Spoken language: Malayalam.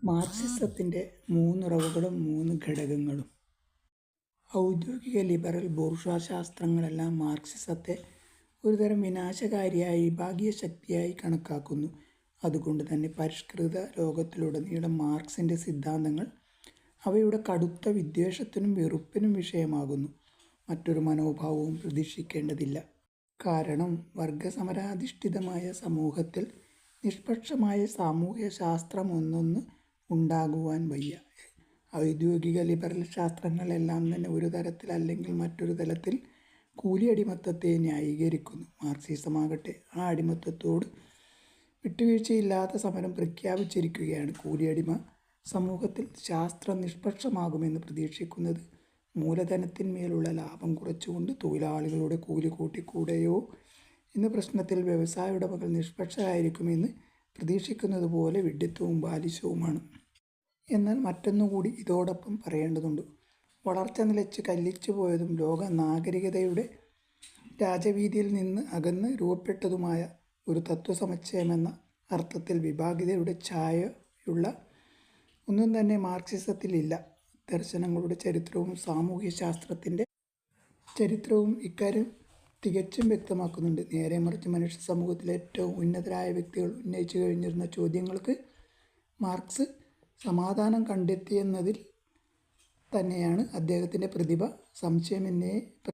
മാർക്സിസത്തിൻ്റെ മൂന്നുറവുകളും മൂന്ന് ഘടകങ്ങളും. ഔദ്യോഗിക ലിബറൽ ബൂർഷ്വാ ശാസ്ത്രങ്ങളെല്ലാം മാർക്സിസത്തെ ഒരുതരം വിനാശകാരിയായ വിഭാഗീയ ശക്തിയായി കണക്കാക്കുന്നു. അതുകൊണ്ട് തന്നെ പരിഷ്കൃത ലോകത്തിലുടനീളം മാർക്സിൻ്റെ സിദ്ധാന്തങ്ങൾ അവയുടെ കടുത്ത വിദ്വേഷത്തിനും വെറുപ്പിനും വിഷയമാകുന്നു. മറ്റൊരു മനോഭാവവും പ്രതീക്ഷിക്കേണ്ടതില്ല. കാരണം വർഗസമരാധിഷ്ഠിതമായ സമൂഹത്തിൽ നിഷ്പക്ഷമായ സാമൂഹ്യ ശാസ്ത്രമൊന്നൊന്ന് ഉണ്ടാകുവാൻ വയ്യ. ഔദ്യോഗിക ലിബറൽ ശാസ്ത്രങ്ങളെല്ലാം തന്നെ ഒരു തരത്തിൽ അല്ലെങ്കിൽ മറ്റൊരു തലത്തിൽ കൂലിയടിമത്തത്തെ ന്യായീകരിക്കുന്നു. മാർക്സിസമാകട്ടെ ആ അടിമത്തത്തോട് വിട്ടുവീഴ്ചയില്ലാത്ത സമരം പ്രഖ്യാപിച്ചിരിക്കുകയാണ്. കൂലിയടിമ സമൂഹത്തിൽ ശാസ്ത്രം നിഷ്പക്ഷമാകുമെന്ന് പ്രതീക്ഷിക്കുന്നത് മൂലധനത്തിന്മേലുള്ള ലാഭം കുറച്ചുകൊണ്ട് തൊഴിലാളികളുടെ കൂലി കൂട്ടിക്കൂടെയോ എന്ന പ്രശ്നത്തിൽ വ്യവസായ ഉടമകൾ നിഷ്പക്ഷരായിരിക്കുമെന്ന് പ്രതീക്ഷിക്കുന്നത് പോലെ വിഡ്ഢിത്തവും ബാലിശവുമാണ്. എന്നാൽ മറ്റൊന്നുകൂടി ഇതോടൊപ്പം പറയേണ്ടതുണ്ട്. വളർച്ച നിലച്ച് കല്ലിച്ചു പോയതും ലോക നാഗരികതയുടെ രാജവീതിയിൽ നിന്ന് അകന്ന് രൂപപ്പെട്ടതുമായ ഒരു തത്വസമുച്ചയമെന്ന അർത്ഥത്തിൽ വിഭാഗീയതയുടെ ഛായയുള്ള ഒന്നും തന്നെ മാർക്സിസത്തിലില്ല. ദർശനങ്ങളുടെ ചരിത്രവും സാമൂഹ്യശാസ്ത്രത്തിൻ്റെ ചരിത്രവും ഇക്കാര്യം തികച്ചും വ്യക്തമാക്കുന്നുണ്ട്. നേരെ മറിച്ച് മനുഷ്യ സമൂഹത്തിലെ ഏറ്റവും ഉന്നതരായ വ്യക്തികൾ ഉന്നയിച്ചു കഴിഞ്ഞിരുന്ന ചോദ്യങ്ങൾക്ക് മാർക്സ് സമാധാനം കണ്ടെത്തിയെന്നതിൽ തന്നെയാണ് അദ്ദേഹത്തിൻ്റെ പ്രതിഭ. സംശയമെന്നേ